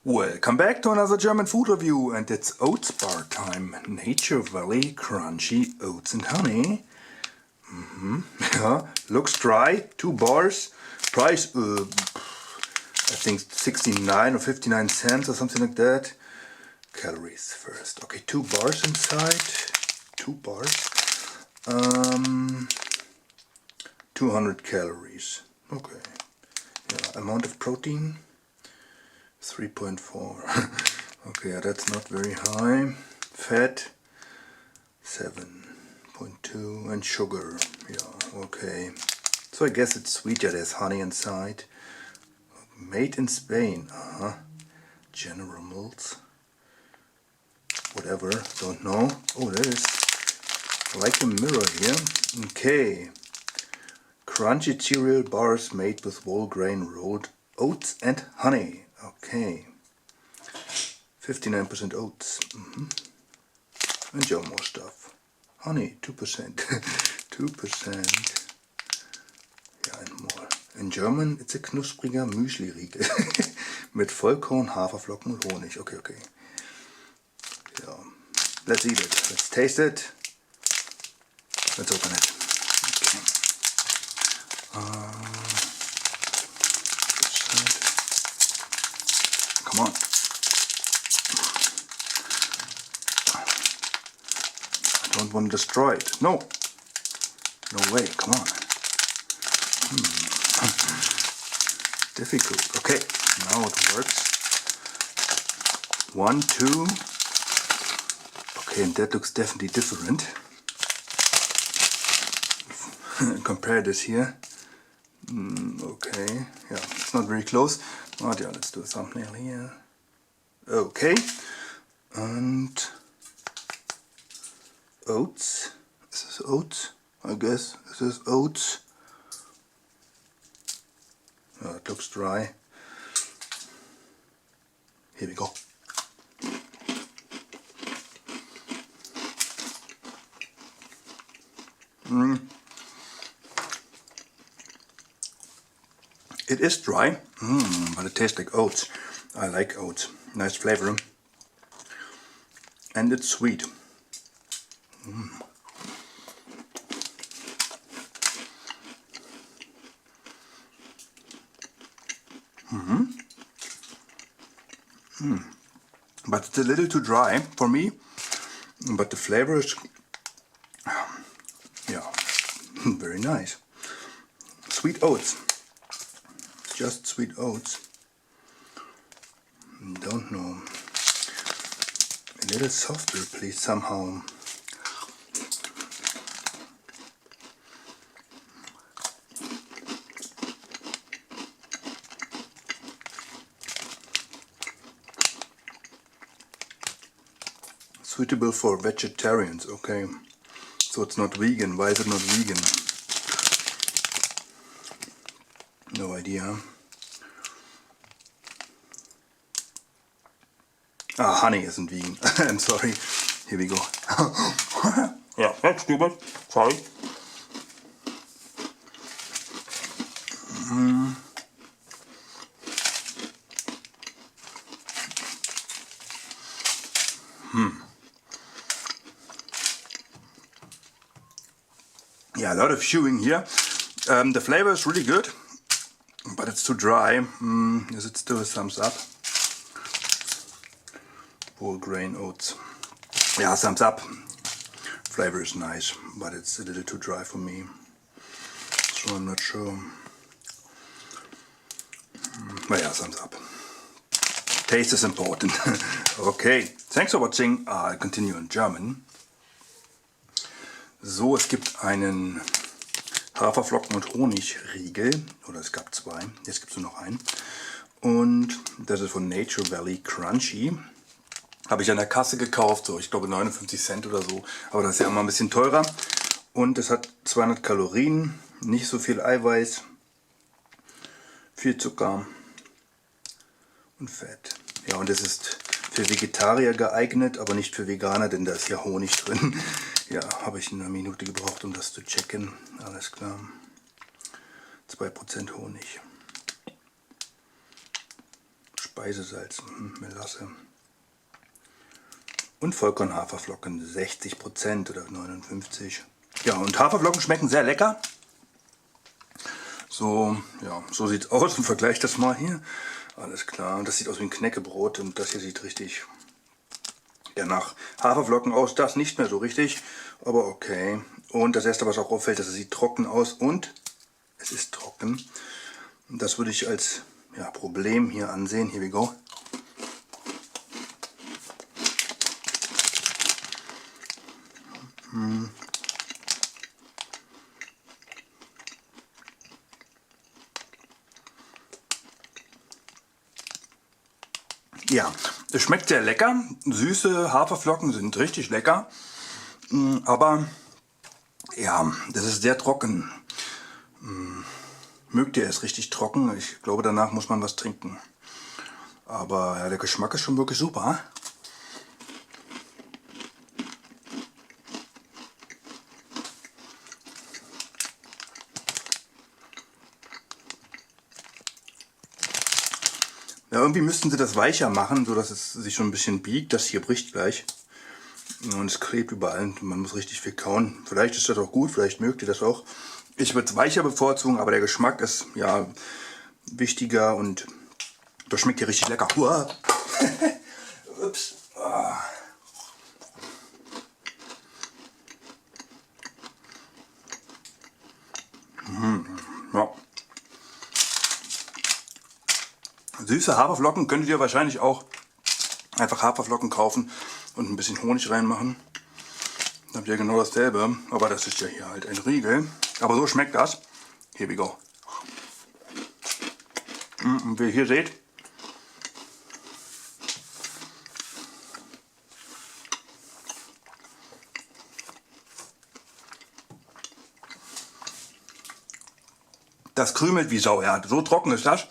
Welcome back to another German food review, and it's oats bar time. Nature Valley crunchy oats and honey. Yeah, looks dry. 2 bars. Price, I think 69 or 59 cents or something like that. Calories first. Okay, 2 bars inside. 2 bars. 200 calories. Okay. Yeah, amount of protein. 3.4. Okay, that's not very high. Fat 7.2 and sugar. Yeah, okay. So I guess it's sweet. Yeah, there's honey inside. Made in Spain. General Mills. Whatever, don't know. Oh, there is like a mirror here. Okay. Crunchy cereal bars made with whole grain rolled oats and honey. Okay. 59% oats. And yeah, more stuff. Honey, 2%. 2%. Ja, and more. In German, it's a knuspriger Müsli-Riegel. Mit Vollkorn, Haferflocken und Honig. Okay, okay. Yeah. Let's eat it. Let's taste it. Let's open it. Okay. Come on. I don't want to destroy it. No. No way. Come on. Difficult. Okay. Now it works. 1, 2. Okay, and that looks definitely different. Compare this here. Okay. Yeah, it's not very close. Oh yeah, let's do a thumbnail here. Okay, and oats. This is oats, I guess. This is oats. Oh, it looks dry. Here we go. It is dry, but it tastes like oats. I like oats. Nice flavor. And it's sweet. But it's a little too dry for me. But the flavor is, yeah, very nice. Sweet oats. Just sweet oats. Don't know. A little softer, please, somehow. Suitable for vegetarians, okay. So it's not vegan. Why is it not vegan? No idea. Honey isn't vegan. I'm sorry. Here we go. Yeah, that's stupid. Sorry. Yeah, a lot of chewing here. The flavor is really good, but it's too dry. Is it still a thumbs up? Whole grain oats. Yeah, thumbs up. Flavor is nice, but it's a little too dry for me. So I'm not sure. But yeah, thumbs up. Taste is important. Okay, thanks for watching. I'll continue in German. So, es gibt einen Haferflocken- und Honigriegel. Oder es gab 2. Jetzt gibt es nur noch einen. Und das ist von Nature Valley Crunchy. Habe ich an der Kasse gekauft, so ich glaube 59 Cent oder so. Aber das ist ja immer ein bisschen teurer. Und es hat 200 Kalorien, nicht so viel Eiweiß, viel Zucker und Fett. Ja, und es ist für Vegetarier geeignet, aber nicht für Veganer, denn da ist ja Honig drin. Ja, habe ich eine Minute gebraucht, um das zu checken. Alles klar. 2% Honig. Speisesalz, Melasse. Und Vollkorn-Haferflocken, 60% oder 59%. Ja, und Haferflocken schmecken sehr lecker. So, ja, so sieht es aus. Und vergleicht das mal hier. Alles klar. Und das sieht aus wie ein Knäckebrot. Und das hier sieht richtig, ja, nach Haferflocken aus. Das nicht mehr so richtig, aber okay. Und das erste, was auch auffällt, das sieht trocken aus. Und es ist trocken. Und das würde ich als, ja, Problem hier ansehen. Here we go. Ja, es schmeckt sehr lecker. Süße Haferflocken sind richtig lecker. Aber ja, das ist sehr trocken. Mögt ihr es richtig trocken? Ich glaube, danach muss man was trinken. Aber ja, der Geschmack ist schon wirklich super. Ja, irgendwie müssten sie das weicher machen, so dass es sich schon ein bisschen biegt. Das hier bricht gleich. Und es klebt überall. Man muss richtig viel kauen. Vielleicht ist das auch gut, vielleicht mögt ihr das auch. Ich würde es weicher bevorzugen, aber der Geschmack ist ja wichtiger und das schmeckt hier richtig lecker. Ups. Ja. Süße Haferflocken könntet ihr wahrscheinlich auch einfach Haferflocken kaufen und ein bisschen Honig reinmachen. Dann habt ihr genau dasselbe, aber das ist ja hier halt ein Riegel. Aber so schmeckt das. Here we go. Und wie ihr hier seht, das krümelt wie Sau. Ja, so trocken ist das.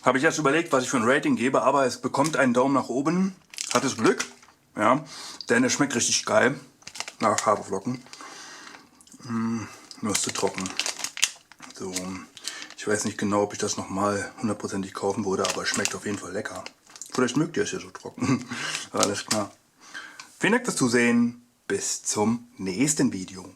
Habe ich erst überlegt, was ich für ein Rating gebe, aber es bekommt einen Daumen nach oben. Hat es Glück, ja, denn es schmeckt richtig geil nach Haferflocken. Nur ist zu trocken. So, ich weiß nicht genau, ob ich das nochmal hundertprozentig kaufen würde, aber es schmeckt auf jeden Fall lecker. Vielleicht mögt ihr es ja so trocken. Alles klar. Vielen Dank fürs Zusehen. Bis zum nächsten Video.